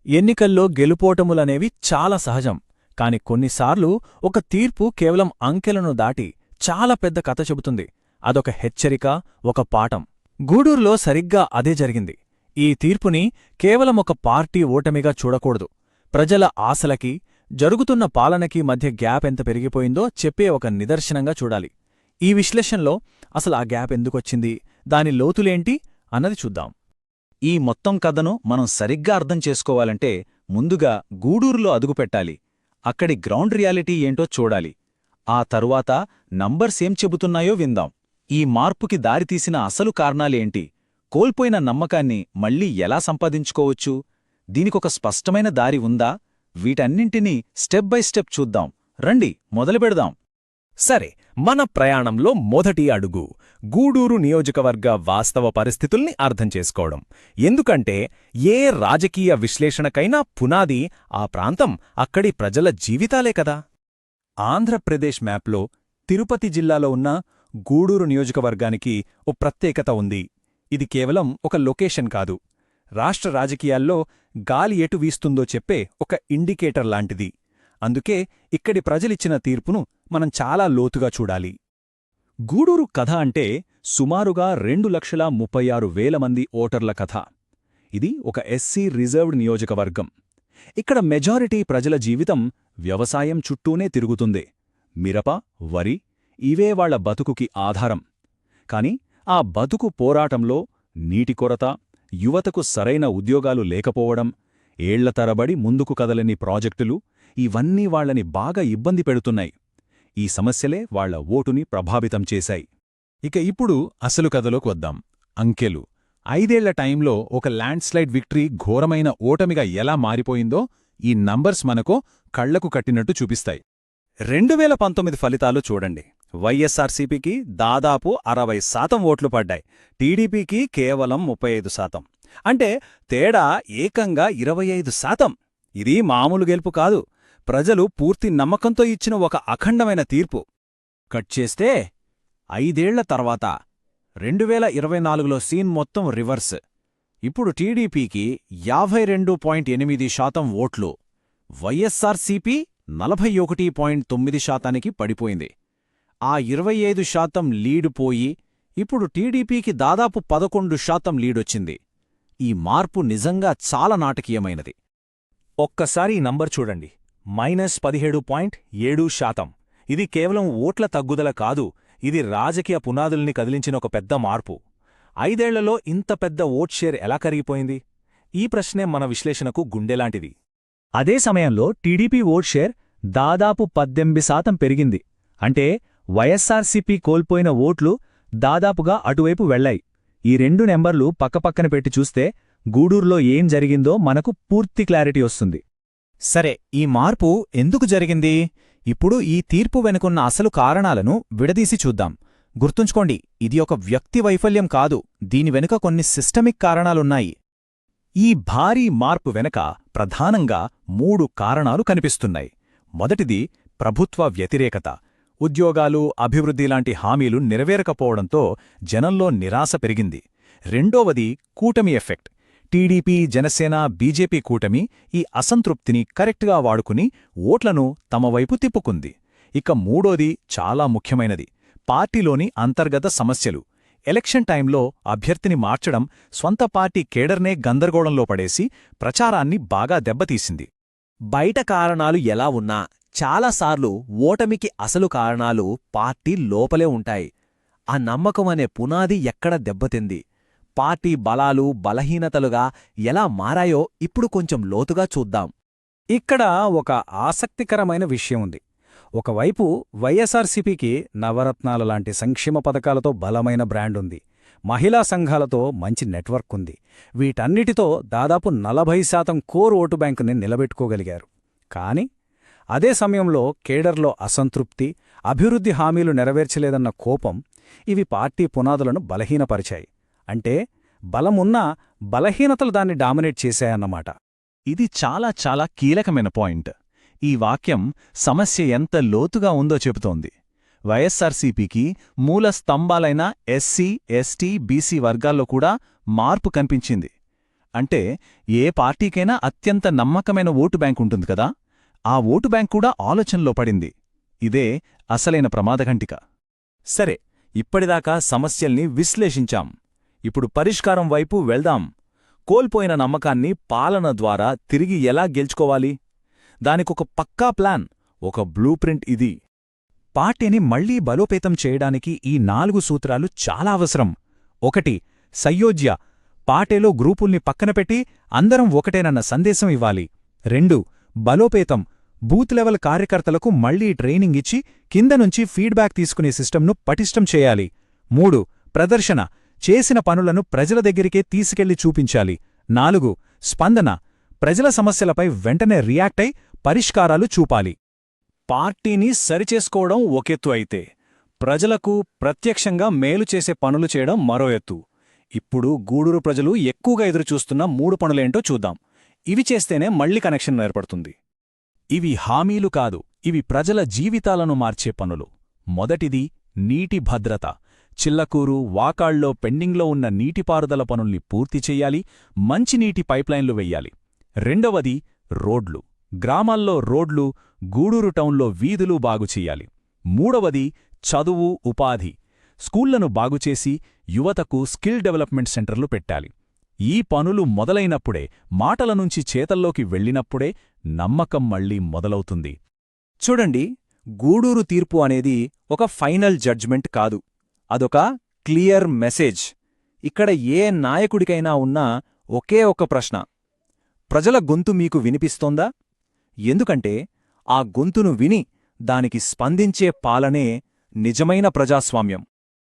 ఎన్నికల్లో గెలుపోటములనేవి చాలా సహజం. కాని కొన్నిసార్లు ఒక తీర్పు కేవలం అంకెలను దాటి చాలా పెద్ద కథ చెబుతుంది. అదొక హెచ్చరిక, ఒక పాఠం. గూడూరులో సరిగ్గా అదే జరిగింది. ఈ తీర్పుని కేవలం ఒక పార్టీ ఓటమిగా చూడకూడదు. ప్రజల ఆశలకి, జరుగుతున్న పాలనకి మధ్య గ్యాప్ ఎంత పెరిగిపోయిందో చెప్పే ఒక నిదర్శనంగా చూడాలి. ఈ విశ్లేషణలో అసలు ఆ గ్యాప్ ఎందుకొచ్చింది, దాని లోతులేంటి అన్నది చూద్దాం. ఈ మొత్తం కథను మనం సరిగ్గా అర్థం చేసుకోవాలంటే ముందుగా గూడూరులో అదుగుపెట్టాలి. అక్కడి గ్రౌండ్ రియాలిటీ ఏంటో చూడాలి. ఆ తరువాత నంబర్స్ ఏం చెబుతున్నాయో విందాం. ఈ మార్పుకి దారితీసిన అసలు కారణాలేంటి, కోల్పోయిన నమ్మకాన్ని మళ్లీ ఎలా సంపాదించుకోవచ్చు, దీనికొక స్పష్టమైన దారి ఉందా, వీటన్నింటినీ స్టెప్ బై స్టెప్ చూద్దాం. రండి మొదలుపెడదాం. సరే, మన ప్రయాణంలో మొదటి అడుగు గూడూరు నియోజకవర్గ వాస్తవ పరిస్థితుల్ని అర్థం చేసుకోవడం. ఎందుకంటే ఏ రాజకీయ విశ్లేషణకైనా పునాది ఆ ప్రాంతం, అక్కడి ప్రజల జీవితాలే కదా. ఆంధ్రప్రదేశ్ మ్యాప్లో తిరుపతి జిల్లాలో ఉన్న గూడూరు నియోజకవర్గానికి ఓ ప్రత్యేకత ఉంది. ఇది కేవలం ఒక లొకేషన్ కాదు, రాష్ట్ర రాజకీయాల్లో గాలి ఎటు వీస్తుందో చెప్పే ఒక ఇండికేటర్ లాంటిది. అందుకే ఇక్కడి ప్రజలిచ్చిన తీర్పును మనం చాలా లోతుగా చూడాలి. గూడూరు కథ అంటే సుమారుగా 2,36,000 మంది ఓటర్ల కథ. ఇది ఒక ఎస్సీ రిజర్వ్డ్ నియోజకవర్గం. ఇక్కడ మెజారిటీ ప్రజల జీవితం వ్యవసాయం చుట్టూనే తిరుగుతుంది. మిరప, వరి ఇవే వాళ్ల బతుకుకి ఆధారం. కాని ఆ బతుకు పోరాటంలో నీటి కొరత, యువతకు సరైన ఉద్యోగాలు లేకపోవడం, ఏళ్ల తరబడి ముందుకు కదలని ప్రాజెక్టులు ఇవన్నీ వాళ్లని బాగా ఇబ్బంది పెడుతున్నాయి. ఈ సమస్యలే వాళ్ల ఓటుని ప్రభావితం చేశాయి. ఇక ఇప్పుడు అసలు కథలోకి వద్దాం. అంకెలు. 5 ఏళ్ల టైంలో ఒక ల్యాండ్స్లైడ్ విక్టరీ ఘోరమైన ఓటమిగా ఎలా మారిపోయిందో ఈ నంబర్స్ మనకు కళ్లకు కట్టినట్టు చూపిస్తాయి. 2019 ఫలితాలు చూడండి. వైఎస్ఆర్సీపీకి దాదాపు 60% ఓట్లు పడ్డాయి, టీడీపీకి కేవలం 35%. అంటే తేడా ఏకంగా 25%. ఇది మామూలు గెలుపు కాదు, ప్రజలు పూర్తి నమ్మకంతో ఇచ్చిన ఒక అఖండమైన తీర్పు. కట్ చేస్తే 5 ఏళ్ల తర్వాత 2024లో సీన్ మొత్తం రివర్స్. ఇప్పుడు టీడీపీకి 52.8% ఓట్లు, వైఎస్ఆర్సీపీ 41.9%కి పడిపోయింది. ఆ 25% లీడు పోయి ఇప్పుడు టీడీపీకి దాదాపు 11% లీడొచ్చింది. ఈ మార్పు నిజంగా చాలా నాటకీయమైనది. ఒక్కసారి ఈ నంబర్ చూడండి, -17.7%. ఇది కేవలం ఓట్ల తగ్గుదల కాదు, ఇది రాజకీయ పునాదుల్ని కదిలించిన ఒక పెద్ద మార్పు. 5 ఏళ్లలో ఇంత పెద్ద ఓట్ షేర్ ఎలా కరిగిపోయింది? ఈ ప్రశ్నే మన విశ్లేషణకు గుండెలాంటిది. అదే సమయంలో టీడీపీ ఓట్ షేర్ దాదాపు 18% పెరిగింది. అంటే వైఎస్ఆర్సీపీ కోల్పోయిన ఓట్లు దాదాపుగా అటువైపు వెళ్లాయి. ఈ రెండు నెంబర్లు పక్కపక్కన పెట్టి చూస్తే గూడూరులో ఏం జరిగిందో మనకు పూర్తి క్లారిటీ వస్తుంది. సరే, ఈ మార్పు ఎందుకు జరిగింది? ఇప్పుడు ఈ తీర్పు వెనుకున్న అసలు కారణాలను విడదీసి చూద్దాం. గుర్తుంచుకోండి, ఇది ఒక వ్యక్తి వైఫల్యం కాదు, దీని వెనుక కొన్ని సిస్టమిక్ కారణాలున్నాయి. ఈ భారీ మార్పు వెనక ప్రధానంగా 3 కారణాలు కనిపిస్తున్నాయి. మొదటిది ప్రభుత్వ వ్యతిరేకత. ఉద్యోగాలు, అభివృద్ధి లాంటి హామీలు నెరవేరకపోవడంతో జనంలో నిరాశ పెరిగింది. రెండోవది కూటమి ఎఫెక్ట్. టీడీపీ, జనసేన, బీజేపీ కూటమి ఈ అసంతృప్తిని కరెక్ట్గా వాడుకుని ఓట్లను తమ వైపు తిప్పుకుంది. ఇక మూడోది చాలా ముఖ్యమైనది, పార్టీలోని అంతర్గత సమస్యలు. ఎలక్షన్ టైంలో అభ్యర్థిని మార్చడం స్వంత పార్టీ కేడర్నే గందరగోళంలో పడేసి ప్రచారాన్ని బాగా దెబ్బతీసింది. బయట కారణాలు ఎలా ఉన్నా చాలాసార్లు ఓటమికి అసలు కారణాలు పార్టీ లోపలే ఉంటాయి. ఆ నమ్మకం అనే పునాది ఎక్కడ దెబ్బతింది, పార్టీ బలాలు, బలహీనతలుగా ఎలా మారాయో ఇప్పుడు కొంచెం లోతుగా చూద్దాం. ఇక్కడ ఒక ఆసక్తికరమైన విషయం ఉంది. ఒకవైపు వైఎస్ఆర్సీపీకి నవరత్నాల లాంటి సంక్షేమ పథకాలతో బలమైన బ్రాండ్ ఉంది, మహిళా సంఘాలతో మంచి నెట్వర్క్ ఉంది. వీటన్నిటితో దాదాపు 40% కోర్ ఓటు బ్యాంకుని నిలబెట్టుకోగలిగారు. కాని అదే సమయంలో కేడర్లో అసంతృప్తి, అభివృద్ధి హామీలు నెరవేర్చలేదన్న కోపం ఇవి పార్టీ పునాదులను బలహీనపరిచాయి. అంటే బలమున్నా బలహీనతలు దాన్ని డామినేట్ చేశాయన్నమాట. ఇది చాలా చాలా కీలకమైన పాయింట్. ఈ వాక్యం సమస్య ఎంత లోతుగా ఉందో చెబుతోంది. వైఎస్ఆర్సీపీకి మూల స్తంభాలైన ఎస్సీ, ఎస్టీ, బీసీ వర్గాల్లో కూడా మార్పు కనిపించింది. అంటే ఏ పార్టీకైనా అత్యంత నమ్మకమైన ఓటు బ్యాంక్ ఉంటుంది కదా, ఆ ఓటు బ్యాంక్ కూడా ఆలోచనలో పడింది. ఇదే అసలైన ప్రమాదఘంటిక. సరే, ఇప్పటిదాకా సమస్యల్ని విశ్లేషించాం. ఇప్పుడు పరిష్కారం వైపు వెళ్దాం. కోల్పోయిన నమ్మకాన్ని పాలన ద్వారా తిరిగి ఎలా గెలుచుకోవాలి? దానికొక పక్కా ప్లాన్, ఒక బ్లూ ప్రింట్ ఇది. పార్టీని మళ్లీ బలోపేతం చేయడానికి ఈ 4 సూత్రాలు చాలా అవసరం. 1. సయోజ్య. పార్టీలో గ్రూపుల్ని పక్కనపెట్టి అందరం ఒకటేనన్న సందేశం ఇవ్వాలి. 2. బలోపేతం. బూత్ లెవెల్ కార్యకర్తలకు మళ్లీ ట్రైనింగ్ ఇచ్చి కిందనుంచి ఫీడ్బ్యాక్ తీసుకునే సిస్టమ్ను పటిష్టం చేయాలి. 3. ప్రదర్శన. చేసిన పనులను ప్రజల దగ్గరికే తీసుకెళ్లి చూపించాలి. 4. స్పందన. ప్రజల సమస్యలపై వెంటనే రియాక్ట్ అయి పరిష్కారాలు చూపాలి. పార్టీని సరిచేసుకోవడం ఒకెత్తు అయితే, ప్రజలకు ప్రత్యక్షంగా మేలు చేసే పనులు చేయడం మరో ఎత్తు. ఇప్పుడు గూడూరు ప్రజలు ఎక్కువగా ఎదురుచూస్తున్న 3 పనులేంటో చూద్దాం. ఇవి చేస్తేనే మళ్లీ కనెక్షన్ ఏర్పడుతుంది. ఇవి హామీలు కాదు, ఇవి ప్రజల జీవితాలను మార్చే పనులు. మొదటిది నీటి భద్రత. చిల్లకూరు, వాకాళ్లో పెండింగ్లో ఉన్న నీటిపారుదల పనుల్ని పూర్తి చెయ్యాలి, మంచినీటి పైప్లైన్లు వెయ్యాలి. రెండవది రోడ్లు. గ్రామాల్లో రోడ్లు, గూడూరు టౌన్లో వీధులు బాగుచెయ్యాలి. మూడవది చదువు, ఉపాధి. స్కూళ్లను బాగుచేసి యువతకు స్కిల్ డెవలప్మెంట్ సెంటర్లు పెట్టాలి. ఈ పనులు మొదలైనప్పుడే, మాటల నుంచి చేతల్లోకి వెళ్ళినప్పుడే నమ్మకం మళ్లీ మొదలవుతుంది. చూడండి, గూడూరు తీర్పు అనేది ఒక ఫైనల్ జడ్జ్మెంట్ కాదు, అదొక క్లియర్ మెసేజ్. ఇక్కడ ఏ నాయకుడికైనా ఉన్న ఒకే ఒక ప్రశ్న: ప్రజల గొంతు మీకు వినిపిస్తోందా? ఎందుకంటే ఆ గొంతును విని దానికి స్పందించే పాలనే నిజమైన ప్రజాస్వామ్యం.